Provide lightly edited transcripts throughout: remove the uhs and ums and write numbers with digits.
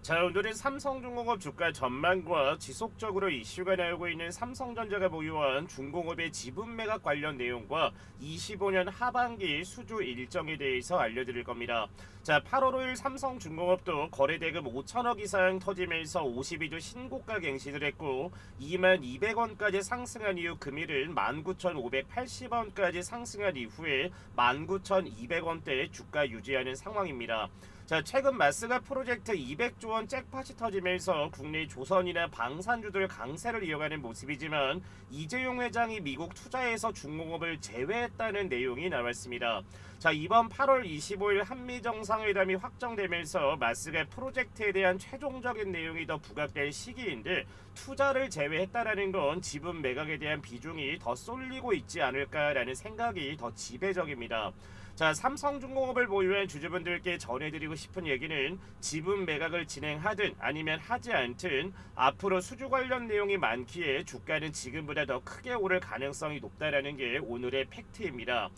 자, 오늘은 삼성중공업 주가 전망과 지속적으로 이슈가 나오고 있는 삼성전자가 보유한 중공업의 지분 매각 관련 내용과 25년 하반기 수주 일정에 대해서 알려드릴 겁니다. 자, 8월 5일 삼성중공업도 거래대금 5천억 이상 터지면서 52주 신고가 갱신을 했고 22,200원까지 상승한 이후 금일은 19,580원까지 상승한 이후에 19,200원대 주가 유지하는 상황입니다. 자, 최근 마스가 프로젝트 200조 원 잭팟이 터지면서 국내 조선이나 방산주들 강세를 이어가는 모습이지만 이재용 회장이 미국 투자에서 중공업을 제외했다는 내용이 나왔습니다. 자, 이번 8월 25일 한미정상회담이 확정되면서 마스가 프로젝트에 대한 최종적인 내용이 더 부각될 시기인데 투자를 제외했다라는 건 지분 매각에 대한 비중이 더 쏠리고 있지 않을까라는 생각이 더 지배적입니다. 자, 삼성중공업을 보유한 주주분들께 전해드리고 싶은 얘기는 지분 매각을 진행하든 아니면 하지 않든 앞으로 수주 관련 내용이 많기에 주가는 지금보다 더 크게 오를 가능성이 높다라는 게 오늘의 팩트입니다.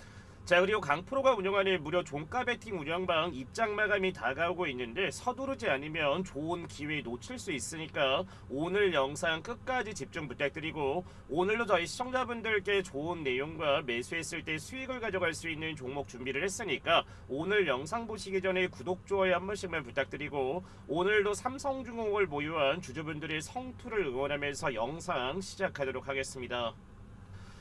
자, 그리고 강프로가 운영하는 무료 종가 베팅 운영방 입장 마감이 다가오고 있는데 서두르지 않으면 좋은 기회 놓칠 수 있으니까 오늘 영상 끝까지 집중 부탁드리고 오늘도 저희 시청자분들께 좋은 내용과 매수했을 때 수익을 가져갈 수 있는 종목 준비를 했으니까 오늘 영상 보시기 전에 구독, 좋아요 한 번씩만 부탁드리고 오늘도 삼성중공업을 보유한 주주분들의 성투를 응원하면서 영상 시작하도록 하겠습니다.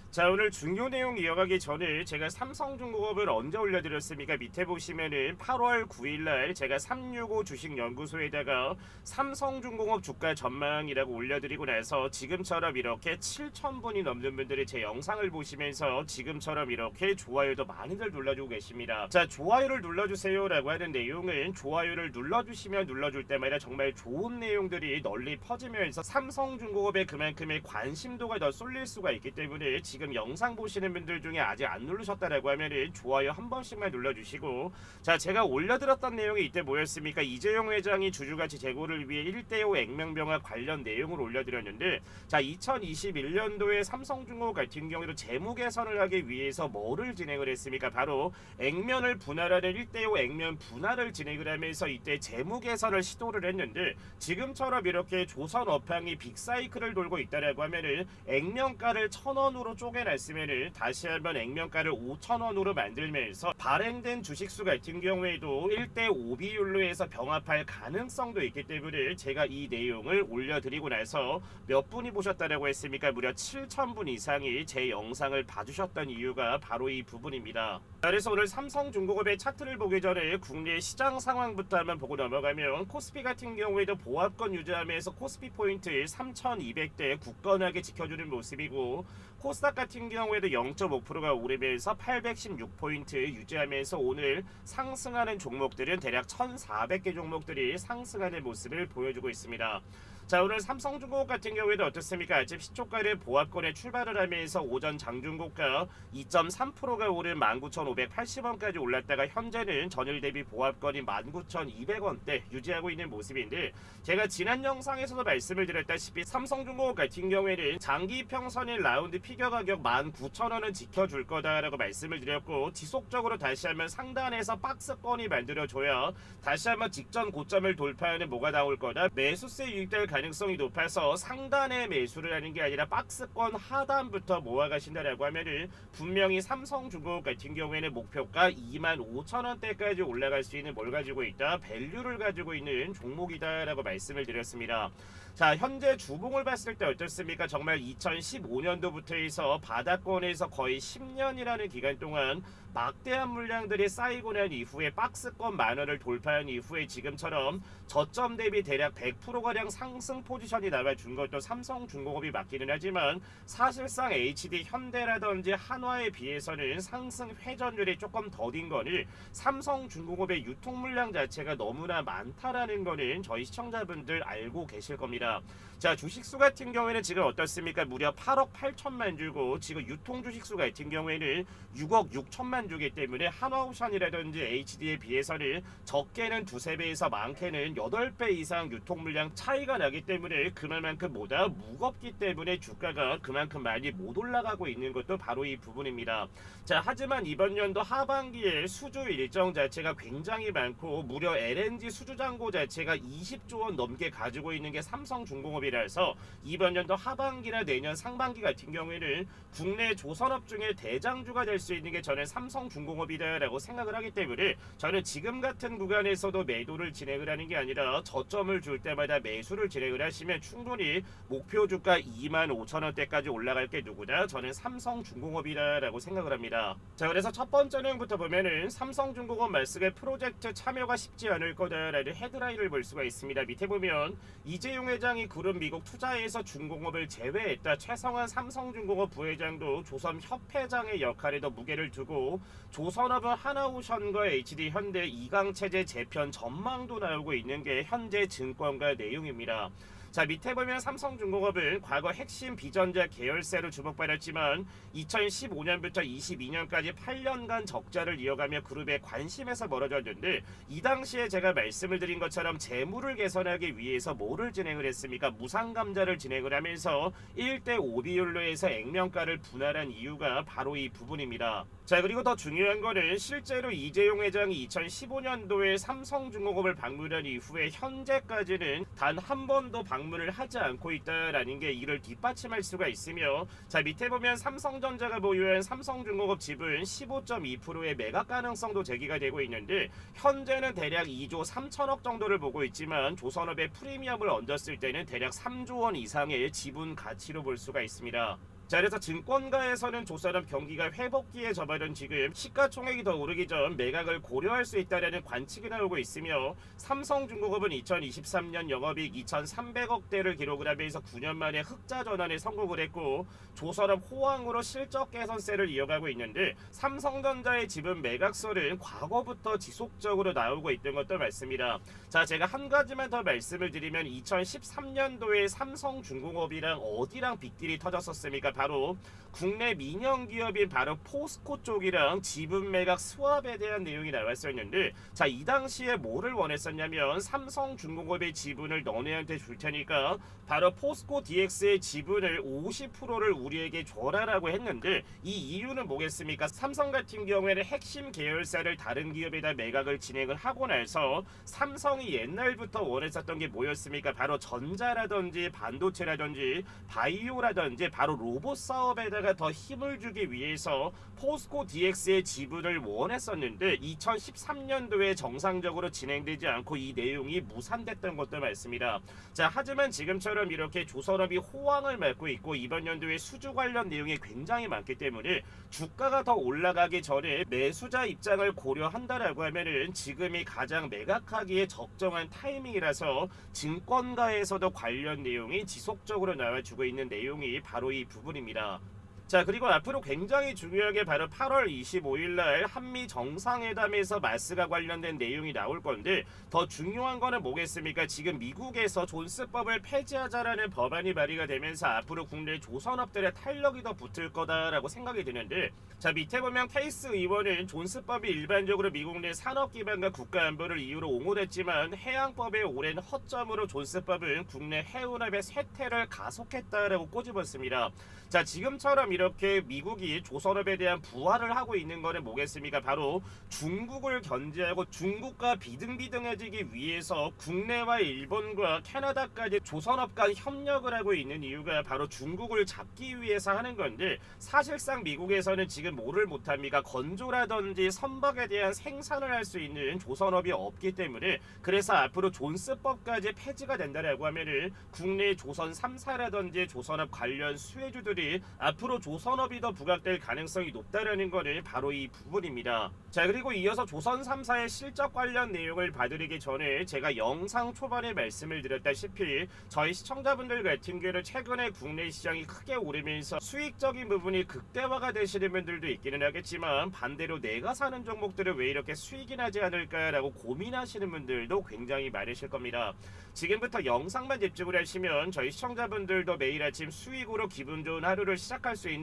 자, 오늘 중요 내용 이어가기 전에 제가 삼성중공업을 언제 올려드렸습니까? 밑에 보시면은 8월 9일날 제가 365 주식연구소에다가 삼성중공업 주가 전망이라고 올려드리고 나서 지금처럼 이렇게 7,000분이 넘는 분들이 제 영상을 보시면서 지금처럼 이렇게 좋아요도 많이들 눌러주고 계십니다. 자, 좋아요를 눌러주세요 라고 하는 내용은 좋아요를 눌러주시면 눌러줄 때마다 정말 좋은 내용들이 널리 퍼지면서 삼성중공업에 그만큼의 관심도가 더 쏠릴 수가 있기 때문에 지금 영상 보시는 분들 중에 아직 안 누르셨다라고 하면은 좋아요 한 번씩만 눌러주시고, 자, 제가 올려드렸던 내용이 이때 뭐였습니까? 이재용 회장이 주주가치 제고를 위해 1대5 액면병합 관련 내용을 올려드렸는데, 자, 2021년도에 삼성중공업 같은 경우에도 재무 개선을 하기 위해서 뭐를 진행을 했습니까? 바로 액면을 분할하는 1대5 액면 분할을 진행을 하면서 이때 재무 개선을 시도를 했는데 지금처럼 이렇게 조선 업황이 빅사이클을 돌고 있다라고 하면은 액면가를 1,000원으로 쪼개놨으면은 다시 한번 액면가를 5,000원으로 만들면서 발행된 주식수 같은 경우에도 1대5 비율로 해서 병합할 가능성도 있기 때문에 제가 이 내용을 올려드리고 나서 몇 분이 보셨다라고 했습니까? 무려 7,000분 이상이 제 영상을 봐주셨던 이유가 바로 이 부분입니다. 그래서 오늘 삼성중공업의 차트를 보기 전에 국내 시장 상황부터 한번 보고 넘어가면 코스피 같은 경우에도 보합권 유지하면서 코스피 포인트 3,200대 굳건하게 지켜주는 모습이고 코스닥 같은 경우에도 0.5%가 오르면서 816포인트 유지하면서 오늘 상승하는 종목들은 대략 1,400개 종목들이 상승하는 모습을 보여주고 있습니다. 자, 오늘 삼성중공업 같은 경우에도 어떻습니까? 아침 시초가를 보합권에 출발을 하면서 오전 장중고가 2.3%가 오른 19,580원까지 올랐다가 현재는 전일 대비 보합권이 19,200원대 유지하고 있는 모습인데, 제가 지난 영상에서도 말씀을 드렸다시피 삼성중공업 같은 경우에는 장기 평선인 라운드 피겨 가격 19,000원은 지켜줄 거다라고 말씀을 드렸고, 지속적으로 다시 한번 상단에서 박스권이 만들어줘야 다시 한번 직전 고점을 돌파하는 뭐가 나올 거다, 매수세 유입될 가능성이 높아서 상단에 매수를 하는 게 아니라 박스권 하단부터 모아가신다라고 하면은 분명히 삼성중공업 같은 경우에는 목표가 25,000원대까지 올라갈 수 있는 뭘 가지고 있다? 밸류를 가지고 있는 종목이다 라고 말씀을 드렸습니다. 자, 현재 주봉을 봤을 때 어떻습니까? 정말 2015년도부터 해서 바닥권에서 거의 10년이라는 기간 동안 막대한 물량들이 쌓이고 난 이후에 박스권 만원을 돌파한 이후에 지금처럼 저점 대비 대략 100%가량 상승 포지션이 나와준 것도 삼성중공업이 맞기는 하지만 사실상 HD 현대라든지 한화에 비해서는 상승 회전율이 조금 더딘 거니 삼성중공업의 유통 물량 자체가 너무나 많다라는 거는 저희 시청자분들 알고 계실 겁니다. 있습니다. 자, 주식수 같은 경우에는 지금 어떻습니까? 무려 8억 8천만 주고 지금 유통 주식수 같은 경우에는 6억 6천만 주기 때문에 한화오션이라든지 HD에 비해서는 적게는 두세 배에서 많게는 8배 이상 유통 물량 차이가 나기 때문에 그만큼 보다 무겁기 때문에 주가가 그만큼 많이 못 올라가고 있는 것도 바로 이 부분입니다. 자, 하지만 이번 연도 하반기에 수주 일정 자체가 굉장히 많고 무려 LNG 수주 잔고 자체가 20조 원 넘게 가지고 있는 게 삼성중공업이라서 이번 연도 하반기나 내년 상반기 같은 경우에는 국내 조선업 중에 대장주가 될 수 있는 게 저는 삼성중공업이다라고 생각을 하기 때문에 저는 지금 같은 구간에서도 매도를 진행을 하는 게 아니라 저점을 줄 때마다 매수를 진행을 하시면 충분히 목표 주가 25,000원대까지 올라갈 게 누구다? 저는 삼성중공업이다라고 생각을 합니다. 자, 그래서 첫 번째 내용부터 보면은 삼성중공업 말씀의 프로젝트 참여가 쉽지 않을 거다라는 헤드라인을 볼 수가 있습니다. 밑에 보면 이재용 회장이 그룹 미국 투자에서 중공업을 제외했다. 최성환 삼성중공업 부회장도 조선협회장의 역할에도 무게를 두고 조선업은 하나오션과 HD 현대 2강 체제 재편 전망도 나오고 있는 게 현재 증권가 내용입니다. 자, 밑에 보면 삼성중공업은 과거 핵심 비전자 계열사로 주목받았지만 2015년부터 22년까지 8년간 적자를 이어가며 그룹의 관심에서 멀어졌는데 이 당시에 제가 말씀을 드린 것처럼 재물을 개선하기 위해서 뭐를 진행을 했습니까? 무상감자를 진행을 하면서 1대5 비율로 해서 액면가를 분할한 이유가 바로 이 부분입니다. 자, 그리고 더 중요한 거는 실제로 이재용 회장이 2015년도에 삼성중공업을 방문한 이후에 현재까지는 단 한 번도 방문을 하지 않고 있다라는 게 이를 뒷받침할 수가 있으며, 자, 밑에 보면 삼성전자가 보유한 삼성중공업 지분 15.2%의 매각 가능성도 제기가 되고 있는데 현재는 대략 2조 3천억 정도를 보고 있지만 조선업의 프리미엄을 얹었을 때는 대략 3조 원 이상의 지분 가치로 볼 수가 있습니다. 자, 그래서 증권가에서는 조선업 경기가 회복기에 접어든 지금 시가총액이 더 오르기 전 매각을 고려할 수 있다는 관측이 나오고 있으며 삼성중공업은 2023년 영업이익 2,300억대를 기록을 하면서 9년 만에 흑자 전환에 성공을 했고 조선업 호황으로 실적 개선세를 이어가고 있는데 삼성전자의 지분 매각설은 과거부터 지속적으로 나오고 있던 것도 맞습니다. 자, 제가 한 가지만 더 말씀을 드리면 2013년도에 삼성중공업이랑 어디랑 빅딜이 터졌었습니까? 바로 국내 민영기업인 바로 포스코 쪽이랑 지분 매각 스왑에 대한 내용이 나왔었는데, 자, 이 당시에 뭐를 원했었냐면 삼성중공업의 지분을 너네한테 줄 테니까 바로 포스코 DX의 지분을 50%를 우리에게 줘라라고 했는데 이 이유는 뭐겠습니까? 삼성 같은 경우에는 핵심 계열사를 다른 기업에다 매각을 진행을 하고 나서 삼성이 옛날부터 원했었던 게 뭐였습니까? 바로 전자라든지 반도체라든지 바이오라든지 바로 로봇 사업에다가 더 힘을 주기 위해서 포스코 DX의 지분을 원했었는데 2013년도에 정상적으로 진행되지 않고 이 내용이 무산됐던 것도 맞습니다. 자, 하지만 지금처럼 이렇게 조선업이 호황을 맞고 있고 이번 연도에 수주 관련 내용이 굉장히 많기 때문에 주가가 더 올라가기 전에 매수자 입장을 고려한다라고 하면은 지금이 가장 매각하기에 적정한 타이밍이라서 증권가에서도 관련 내용이 지속적으로 나와주고 있는 내용이 바로 이 부분입니다. 자, 그리고 앞으로 굉장히 중요한 게 바로 8월 25일날 한미 정상회담에서 마스가 관련된 내용이 나올 건데 더 중요한 거는 뭐겠습니까? 지금 미국에서 존스법을 폐지하자라는 법안이 발의가 되면서 앞으로 국내 조선업들의 탄력이 더 붙을 거다라고 생각이 드는데, 자, 밑에 보면 케이스 의원은 존스법이 일반적으로 미국 내 산업 기반과 국가 안보를 이유로 옹호됐지만 해양법의 오랜 허점으로 존스법은 국내 해운업의 쇠퇴를 가속했다라고 꼬집었습니다. 자, 지금처럼 이렇게 미국이 조선업에 대한 부활을 하고 있는 거는 뭐겠습니까? 바로 중국을 견제하고 중국과 비등비등해지기 위해서 국내와 일본과 캐나다까지 조선업 간 협력을 하고 있는 이유가 바로 중국을 잡기 위해서 하는 건데 사실상 미국에서는 지금 뭐를 못합니까? 건조라든지 선박에 대한 생산을 할 수 있는 조선업이 없기 때문에 그래서 앞으로 존스법까지 폐지가 된다라고 하면은 국내 조선 3사라든지 조선업 관련 수혜주들이 앞으로 조선업이 더 부각될 가능성이 높다라는 거는 바로 이 부분입니다. 자, 그리고 이어서 조선 3사의 실적 관련 내용을 봐드리기 전에 제가 영상 초반에 말씀을 드렸다시피 저희 시청자분들 같은 경우는 최근에 국내 시장이 크게 오르면서 수익적인 부분이 극대화가 되시는 분들도 있기는 하겠지만, 반대로 내가 사는 종목들은 왜 이렇게 수익이 나지 않을까라고 고민하시는 분들도 굉장히 많으실 겁니다. 지금부터 영상만 집중을 하시면 저희 시청자분들도 매일 아침 수익으로 기분 좋은 하루를 시작할 수 있는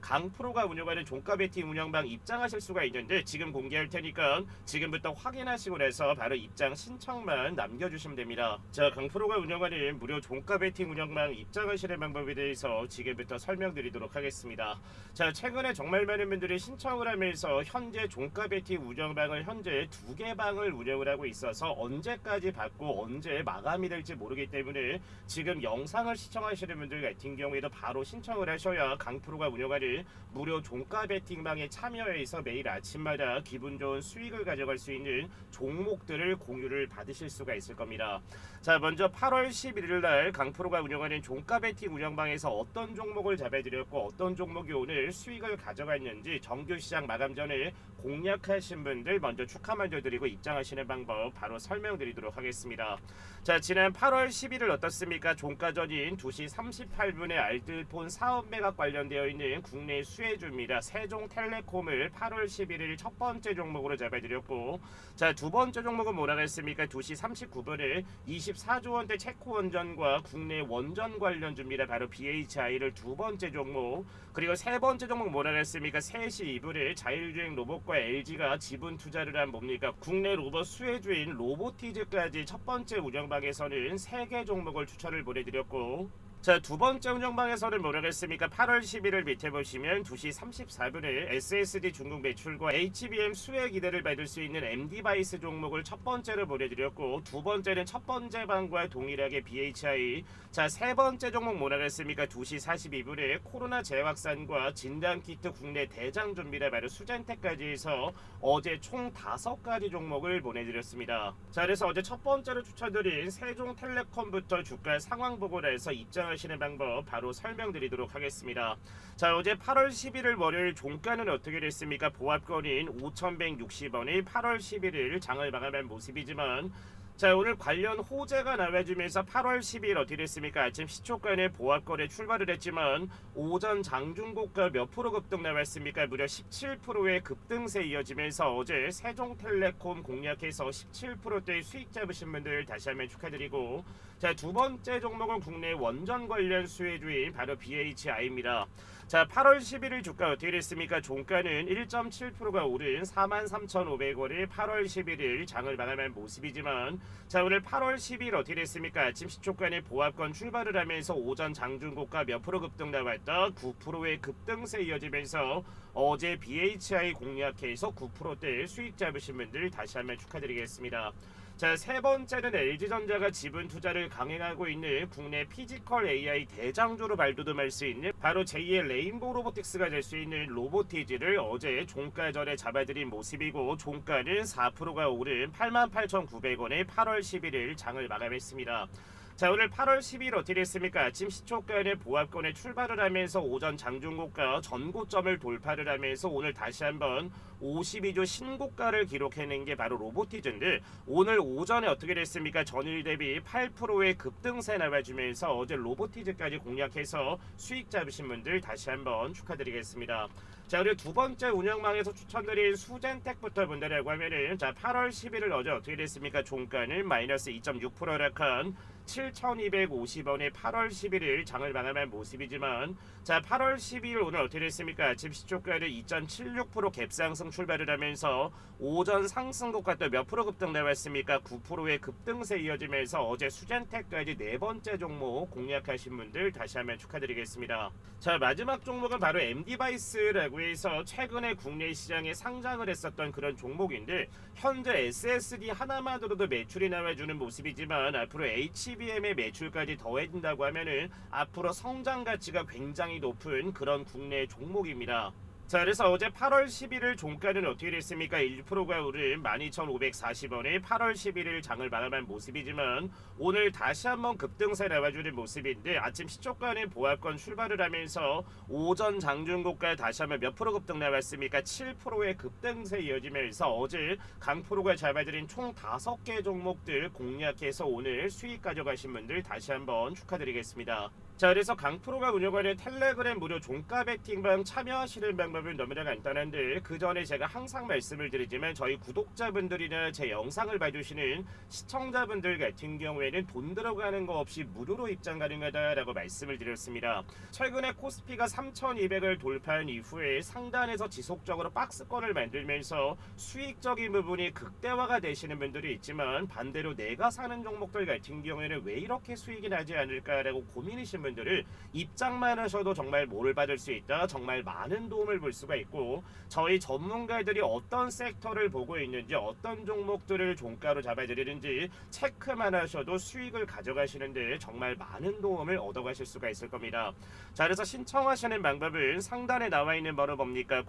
강프로가 운영하는 종가 베팅 운영방 입장하실 수가 있는데, 지금 공개할 테니까 지금부터 확인하시고 나서 바로 입장 신청만 남겨주시면 됩니다. 자, 강프로가 운영하는 무료 종가 베팅 운영방 입장하시는 방법에 대해서 지금부터 설명드리도록 하겠습니다. 자, 최근에 정말 많은 분들이 신청을 하면서 현재 종가 베팅 운영방을 현재 2개 방을 운영을 하고 있어서 언제까지 받고 언제 마감이 될지 모르기 때문에 지금 영상을 시청하시는 분들 같은 경우에도 바로 신청을 하셔야 강프로가 운영하는 무료 종가 베팅방에 참여해서 매일 아침마다 기분 좋은 수익을 가져갈 수 있는 종목들을 공유를 받으실 수가 있을 겁니다. 자, 먼저 8월 11일 날 강프로가 운영하는 종가 베팅 운영방에서 어떤 종목을 잡아드렸고 어떤 종목이 오늘 수익을 가져갔는지 정규 시장 마감 전에 공략하신 분들 먼저 축하 먼저 드리고 입장하시는 방법 바로 설명드리도록 하겠습니다. 자, 지난 8월 11일 어떻습니까? 종가 전인 2시 38분에 알뜰폰 사업 매각 관련되어 있는 국내 수혜주입니다. 세종텔레콤을 8월 11일 첫 번째 종목으로 잡아드렸고, 자, 두 번째 종목은 뭐라고 했습니까? 2시 39분에 24조 원대 체코 원전과 국내 원전 관련주입니다. 바로 BHI를 두 번째 종목. 그리고 세 번째 종목 뭐라고 했습니까? 3시 2분에 자율주행 로봇과 LG가 지분 투자를 한 뭡니까? 국내 로봇 수혜주인 로보티즈까지 첫 번째 운영방에서는 3개 종목을 추천을 보내드렸고, 자, 두 번째 운영방에서는 뭐라고 했습니까? 8월 11일 밑에 보시면 2시 34분에 SSD 중국 매출과 HBM 수혜 기대를 받을 수 있는 MD바이스 종목을 첫 번째로 보내드렸고, 두 번째는 첫 번째 방과 동일하게 BHI. 자, 세 번째 종목 뭐라고 했습니까? 2시 42분에 코로나 재확산과 진단키트 국내 대장 준비를 바로 수젠텍까지 해서 어제 총 5가지 종목을 보내드렸습니다. 자, 그래서 어제 첫 번째로 추천드린 세종텔레콤부터 주가 상황 보고를 해서 입장하시는 방법 바로 설명드리도록 하겠습니다. 자, 어제 8월 11일 월요일 종가는 어떻게 됐습니까? 보합권인 5,160원이 8월 11일 장을 마감한 모습이지만, 자, 오늘 관련 호재가 나와주면서 8월 10일 어떻게 됐습니까? 아침 시초가에 보합권에 출발을 했지만 오전 장중고가 몇 프로 급등 나왔습니까? 무려 17%의 급등세 이어지면서 어제 세종텔레콤 공략해서 17%대의 수익 잡으신 분들 다시 한번 축하드리고, 자, 두 번째 종목은 국내 원전 관련 수혜주인 바로 BHI입니다. 자, 8월 11일 주가 어떻게 됐습니까? 종가는 1.7%가 오른 43,500원에 8월 11일 장을 마감한 모습이지만, 자, 오늘 8월 10일 어떻게 됐습니까? 아침 시초가에 보합권 출발을 하면서 오전 장중고가 몇 프로 급등 나왔다 9%의 급등세 이어지면서 어제 BHI 공략해서 9%대 수익 잡으신 분들 다시 한번 축하드리겠습니다. 자, 세 번째는 LG전자가 지분 투자를 강행하고 있는 국내 피지컬 AI 대장주로 발돋움할 수 있는 바로 제2의 레인보우 로보틱스가 될 수 있는 로보티즈를 어제 종가 전에 잡아드린 모습이고, 종가는 4%가 오른 88,900원에 8월 11일 장을 마감했습니다. 자, 오늘 8월 10일 어떻게 됐습니까? 아침 시초가에 보합권에 출발을 하면서 오전 장중고가 전고점을 돌파를 하면서 오늘 다시 한번 52조 신고가를 기록해낸 게 바로 로보티즈인데, 오늘 오전에 어떻게 됐습니까? 전일 대비 8%의 급등세 나와주면서 어제 로보티즈까지 공략해서 수익 잡으신 분들 다시 한번 축하드리겠습니다. 자, 그리고 두 번째 운영망에서 추천드린 수젠텍부터 본다라고 하면은, 자, 8월 11일 어제 어떻게 됐습니까? 종가는 마이너스 2.6% 하락한 7,250원에 8월 11일 장을 마감한 모습이지만, 자, 8월 12일 오늘 어떻게 됐습니까? 아침 시초가를 2.76% 갭상승 출발을 하면서 오전 상승고가 또 몇 프로 급등 나왔습니까? 9%의 급등세 이어지면서 어제 수젠텍까지 네 번째 종목 공략하신 분들 다시 한번 축하드리겠습니다. 자, 마지막 종목은 바로 MD바이스라고 해서 최근에 국내 시장에 상장을 했었던 그런 종목인데, 현재 SSD 하나만으로도 매출이 나와주는 모습이지만 앞으로 HBM의 매출까지 더해진다고 하면은 앞으로 성장 가치가 굉장히 높은 그런 국내 종목입니다. 자, 그래서 어제 8월 11일 종가는 어떻게 됐습니까? 1%가 오른 12,540원에 8월 11일 장을 마감한 모습이지만 오늘 다시 한번 급등세 나와주는 모습인데 아침 시초가는 보합권 출발을 하면서 오전 장중고가 다시 한번 몇 프로 급등 나왔습니까? 7%의 급등세 이어지면서 어제 강프로가 잡아들인 총 5개 종목들 공략해서 오늘 수익 가져가신 분들 다시 한번 축하드리겠습니다. 자, 그래서 강프로가 운영하는 텔레그램 무료 종가 베팅방 참여하시는 방법은 너무나 간단한데 그 전에 제가 항상 말씀을 드리지만 저희 구독자분들이나 제 영상을 봐주시는 시청자분들 같은 경우에는 돈 들어가는 거 없이 무료로 입장 가능하다라고 말씀을 드렸습니다. 최근에 코스피가 3,200을 돌파한 이후에 상단에서 지속적으로 박스권을 만들면서 수익적인 부분이 극대화가 되시는 분들이 있지만 반대로 내가 사는 종목들 같은 경우에는 왜 이렇게 수익이 나지 않을까라고 고민이신 분들을 입장만 하셔도 정말 몰을 받을 수 있다. 정말 많은 도움을 볼 수가 있고 저희 전문가들이 어떤 섹터를 보고 있는지 어떤 종목들을 종가로 잡아드리는지 체크만 하셔도 수익을 가져가시는데 정말 많은 도움을 얻어가실 수가 있을 겁니다. 자, 그래서 신청하시는 방법은 상단에 나와 있는 번호 뭡니까?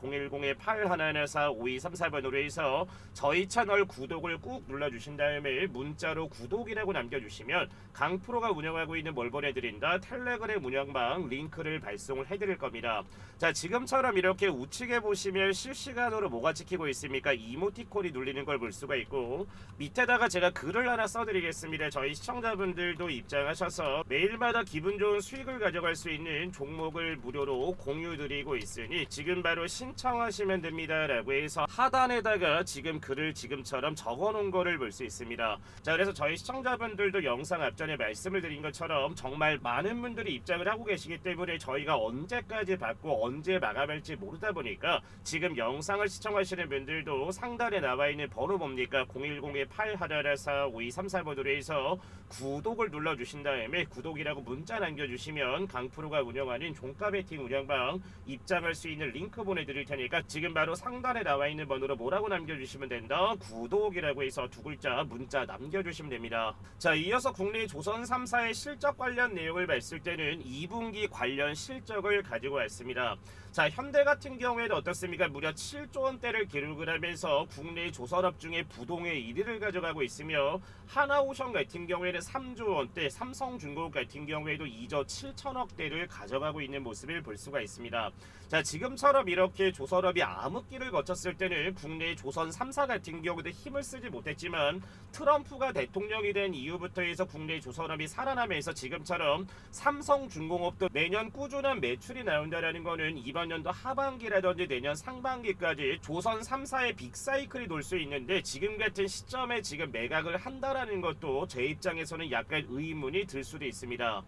010-8114-5234번으로 해서 저희 채널 구독을 꾹 눌러주신 다음에 문자로 구독이라고 남겨주시면 강프로가 운영하고 있는 뭘 보내드린다? 텔레그램 운영방 링크를 발송을 해드릴 겁니다. 자, 지금처럼 이렇게 우측에 보시면 실시간으로 뭐가 찍히고 있습니까? 이모티콘이 눌리는 걸 볼 수가 있고 밑에다가 제가 글을 하나 써드리겠습니다. 저희 시청자분들도 입장하셔서 매일마다 기분 좋은 수익을 가져갈 수 있는 종목을 무료로 공유드리고 있으니 지금 바로 신청하시면 됩니다 라고 해서 하단에다가 지금 글을 지금처럼 적어놓은 거를 볼 수 있습니다. 자, 그래서 저희 시청자분들도 영상 앞전에 말씀을 드린 것처럼 정말 많은 분들이 입장을 하고 계시기 때문에 저희가 언제까지 받고 언제 마감할지 모르다 보니까 지금 영상을 시청하시는 분들도 상단에 나와 있는 번호 뭡니까? 010-8114-5234번으로 해서 구독을 눌러주신 다음에 구독이라고 문자 남겨주시면 강프로가 운영하는 종가 베팅 운영방 입장할 수 있는 링크 보내드릴 테니까 지금 바로 상단에 나와 있는 번호로 뭐라고 남겨주시면 된다? 구독이라고 해서 두 글자 문자 남겨주시면 됩니다. 자, 이어서 국내 조선 3사의 실적 관련 내용을 봤을 때는 2분기 관련 실적을 가지고 왔습니다. 자, 현대 같은 경우에도 어떻습니까? 무려 7조 원대를 기록을 하면서 국내 조선업 중에 부동의 1위를 가져가고 있으며 하나오션 같은 경우에는 3조 원대, 삼성중공업 같은 경우에도 2조 7천억대를 가져가고 있는 모습을 볼 수가 있습니다. 자, 지금처럼 이렇게 조선업이 암흑기를 거쳤을 때는 국내 조선 3사 같은 경우도 힘을 쓰지 못했지만 트럼프가 대통령이 된 이후부터 해서 국내 조선업이 살아나면서 지금처럼 삼성중공업도 매년 꾸준한 매출이 나온다라는 거는 이번 연도 하반기라든지 내년 상반기까지 조선 3사의 빅사이클이 돌 수 있는데 지금 같은 시점에 지금 매각을 한다라는 것도 제 입장에서는 약간 의문이 들 수도 있습니다.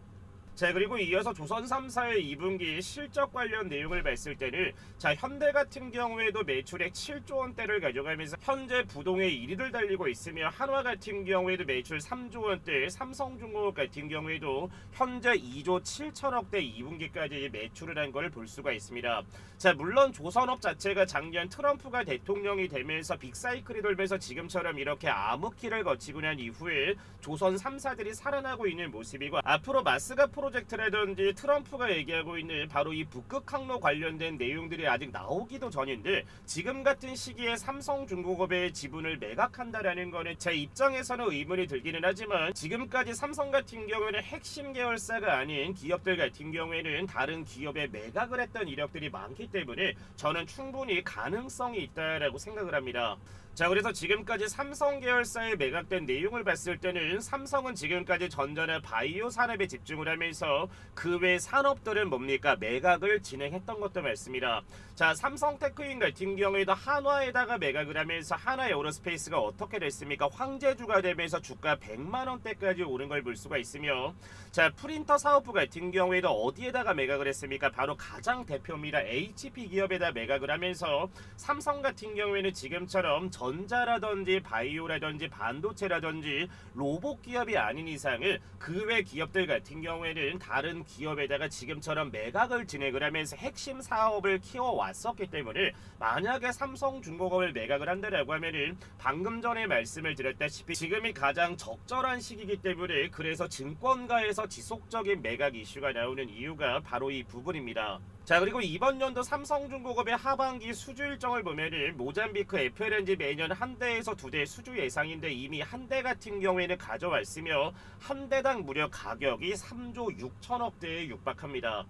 자, 그리고 이어서 조선 3사의 2분기 실적 관련 내용을 봤을 때는 자, 현대 같은 경우에도 매출액 7조 원대를 가져가면서 현재 부동의 1위를 달리고 있으며 한화 같은 경우에도 매출 3조 원대, 삼성중공업 같은 경우에도 현재 2조 7천억대 2분기까지 매출을 한 걸 볼 수가 있습니다. 자, 물론 조선업 자체가 작년 트럼프가 대통령이 되면서 빅사이클이 돌면서 지금처럼 이렇게 암흑기를 거치고 난 이후에 조선 3사들이 살아나고 있는 모습이고 앞으로 마스가 프로젝트라든지 트럼프가 얘기하고 있는 바로 이 북극 항로 관련된 내용들이 아직 나오기도 전인데 지금 같은 시기에 삼성중공업의 지분을 매각한다라는 거는 제 입장에서는 의문이 들기는 하지만 지금까지 삼성 같은 경우에는 핵심 계열사가 아닌 기업들 같은 경우에는 다른 기업에 매각을 했던 이력들이 많기 때문에 저는 충분히 가능성이 있다라고 생각을 합니다. 자, 그래서 지금까지 삼성 계열사에 매각된 내용을 봤을 때는 삼성은 지금까지 전자나 바이오 산업에 집중을 하면서 그 외 산업들은 뭡니까? 매각을 진행했던 것도 맞습니다. 자, 삼성테크인 같은 경우에도 한화에다가 매각을 하면서 한화 에어로스페이스가 어떻게 됐습니까? 황제주가 되면서 주가 100만원대까지 오른 걸 볼 수가 있으며 자, 프린터 사업부 같은 경우에도 어디에다가 매각을 했습니까? 바로 가장 대표입니다. HP 기업에다 매각을 하면서 삼성 같은 경우에는 지금처럼 전자라든지 바이오라든지 반도체라든지 로봇 기업이 아닌 이상은 그 외 기업들 같은 경우에는 다른 기업에다가 지금처럼 매각을 진행을 하면서 핵심 사업을 키워왔었기 때문에 만약에 삼성중공업을 매각을 한다라고 하면은 방금 전에 말씀을 드렸다시피 지금이 가장 적절한 시기이기 때문에 그래서 증권가에서 지속적인 매각 이슈가 나오는 이유가 바로 이 부분입니다. 자, 그리고 이번 연도 삼성중공업의 하반기 수주 일정을 보면은 모잠비크 FLNG 매년 한 대에서 두 대 수주 예상인데 이미 한 대 같은 경우에는 가져왔으며 한 대당 무려 가격이 3조 6천억 대에 육박합니다.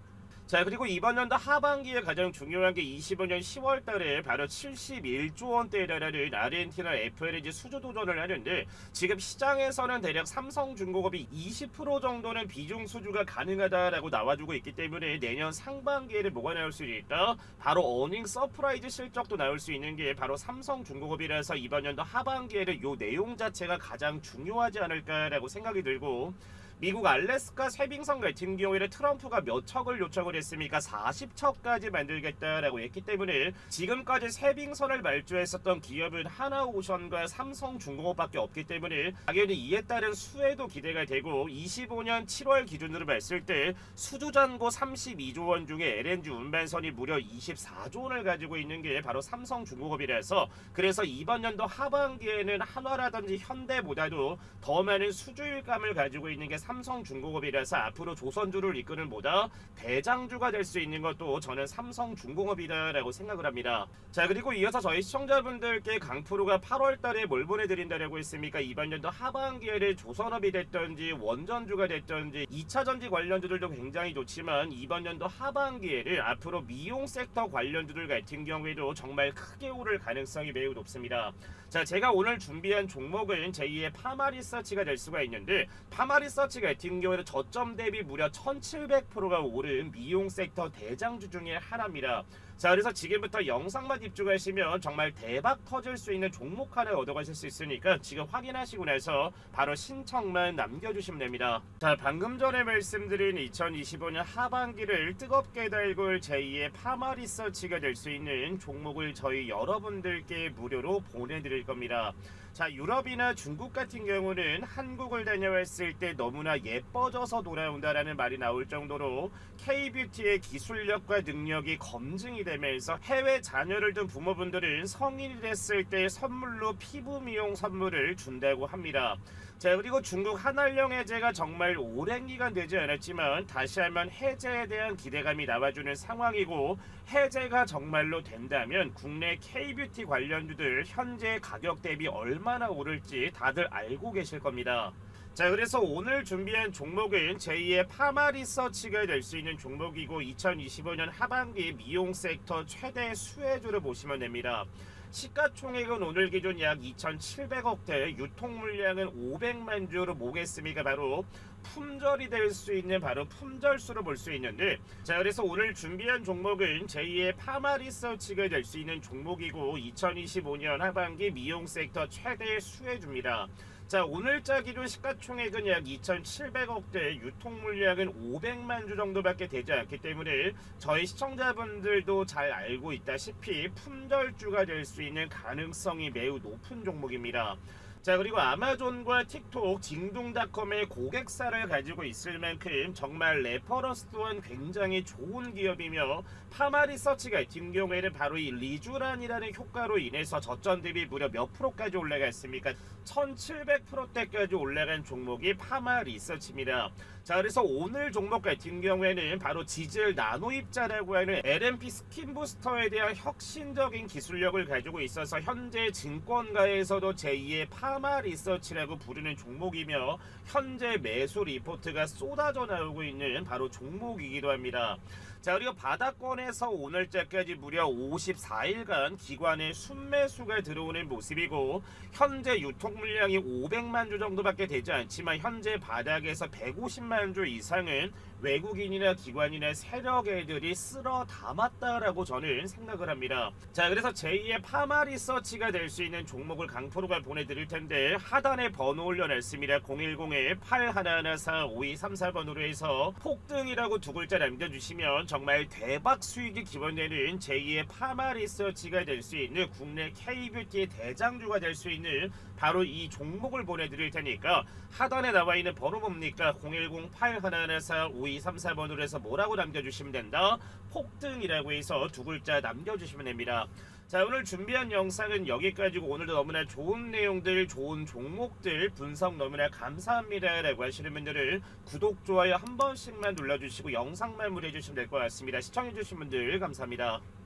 자, 그리고 이번 연도 하반기에 가장 중요한 게 25년 10월 달에 바로 71조 원대에 달하는 아르헨티나 FLNG 수주 도전을 하는데 지금 시장에서는 대략 삼성중공업이 20% 정도는 비중 수주가 가능하다라고 나와주고 있기 때문에 내년 상반기에는 뭐가 나올 수 있다? 바로 어닝 서프라이즈 실적도 나올 수 있는 게 바로 삼성중공업이라서 이번 연도 하반기에는 요 내용 자체가 가장 중요하지 않을까라고 생각이 들고, 미국 알래스카 쇠빙선 같은 경우에는 트럼프가 몇 척을 요청을 했습니까? 40척까지 만들겠다라고 했기 때문에 지금까지 쇠빙선을 발주했었던 기업은 하나오션과 삼성중공업밖에 없기 때문에 당연히 이에 따른 수혜도 기대가 되고, 25년 7월 기준으로 봤을 때 수주잔고 32조 원 중에 LNG 운반선이 무려 24조 원을 가지고 있는 게 바로 삼성중공업이라서, 그래서 이번 연도 하반기에는 한화라든지 현대보다도 더 많은 수주일감을 가지고 있는 게 삼성중공업이라서 앞으로 조선주를 이끄는 보다 대장주가 될 수 있는 것도 저는 삼성중공업이다라고 생각을 합니다. 자, 그리고 이어서 저희 시청자분들께 강프로가 8월달에 뭘 보내드린다라고 했습니까? 이번 연도 하반기에는 조선업이 됐던지 원전주가 됐던지 2차전지 관련주들도 굉장히 좋지만 이번 연도 하반기에는 앞으로 미용 섹터 관련주들 같은 경우에도 정말 크게 오를 가능성이 매우 높습니다. 자, 제가 오늘 준비한 종목은 제2의 파마리서치가 될 수가 있는데, 파마리서치 같은 경우에는 저점 대비 무려 1700%가 오른 미용 섹터 대장주 중에 하나입니다. 자, 그래서 지금부터 영상만 집중하시면 정말 대박 터질 수 있는 종목 하나 얻어가실 수 있으니까 지금 확인하시고 나서 바로 신청만 남겨주시면 됩니다. 자, 방금 전에 말씀드린 2025년 하반기를 뜨겁게 달굴 제2의 파마리서치가 될 수 있는 종목을 저희 여러분들께 무료로 보내드릴 겁니다. 자, 유럽이나 중국 같은 경우는 한국을 다녀왔을 때 너무나 예뻐져서 돌아온다라는 말이 나올 정도로 K뷰티의 기술력과 능력이 검증이 되면서 해외 자녀를 둔 부모분들은 성인이 됐을 때 선물로 피부 미용 선물을 준다고 합니다. 자, 그리고 중국 한알령 해제가 정말 오랜 기간 되지 않았지만 다시 한번 해제에 대한 기대감이 나와주는 상황이고, 해제가 정말로 된다면 국내 K뷰티 관련주들 현재 가격 대비 얼마나 오를지 다들 알고 계실 겁니다. 자, 그래서 오늘 준비한 종목은 제2의 파마리서치가 될 수 있는 종목이고 2025년 하반기 미용 섹터 최대 수혜주를 보시면 됩니다. 시가총액은 오늘 기준 약 2,700억대, 유통 물량은 500만 주로 보겠습니까? 바로 품절이 될 수 있는 바로 품절수로 볼 수 있는데, 자, 그래서 오늘 준비한 종목은 제2의 파마리서치가 될 수 있는 종목이고 2025년 하반기 미용 섹터 최대 수혜주입니다. 자, 오늘자 기준 시가총액은 약 2,700억대, 유통 물량은 500만 주 정도밖에 되지 않기 때문에 저희 시청자분들도 잘 알고 있다시피 품절주가 될 수 있는 가능성이 매우 높은 종목입니다. 자, 그리고 아마존과 틱톡, 징둥닷컴의 고객사를 가지고 있을 만큼 정말 레퍼런스 또한 굉장히 좋은 기업이며, 파마리서치 같은 경우에는 바로 이 리쥬란이라는 효과로 인해서 저점 대비 무려 몇 프로까지 올라갔습니까? 1700%대까지 올라간 종목이 파마리서치입니다. 자, 그래서 오늘 종목 같은 경우에는 바로 지질 나노입자라고 하는 LNP 스킨부스터에 대한 혁신적인 기술력을 가지고 있어서 현재 증권가에서도 제2의 파마리서치라고 부르는 종목이며 현재 매수 리포트가 쏟아져 나오고 있는 바로 종목이기도 합니다. 자, 그리고 바닥권에서 오늘자까지 무려 54일간 기관의 순매수가 들어오는 모습이고, 현재 유통 물량이 500만 주 정도밖에 되지 않지만 현재 바닥에서 150만 주 이상은 외국인이나 기관이나 세력애들이 쓸어 담았다라고 저는 생각을 합니다. 자, 그래서 제2의 파마리서치가 될 수 있는 종목을 강프로가 보내드릴 텐데, 하단에 번호 올려놨습니다. 010-8114-5234번으로 해서 폭등이라고 두 글자 남겨주시면 정말 대박 수익이 기원되는 제2의 파마리서치가 될 수 있는 국내 K뷰티의 대장주가 될 수 있는 바로 이 종목을 보내드릴 테니까 하단에 나와있는 번호 뭡니까? 010-8114-5234번으로 해서 뭐라고 남겨주시면 된다? 폭등이라고 해서 두 글자 남겨주시면 됩니다. 자, 오늘 준비한 영상은 여기까지고 오늘도 너무나 좋은 내용들, 좋은 종목들 분석 너무나 감사합니다 라고 하시는 분들은 구독, 좋아요 한 번씩만 눌러주시고 영상 마무리해 주시면 될 것 같습니다. 시청해 주신 분들 감사합니다.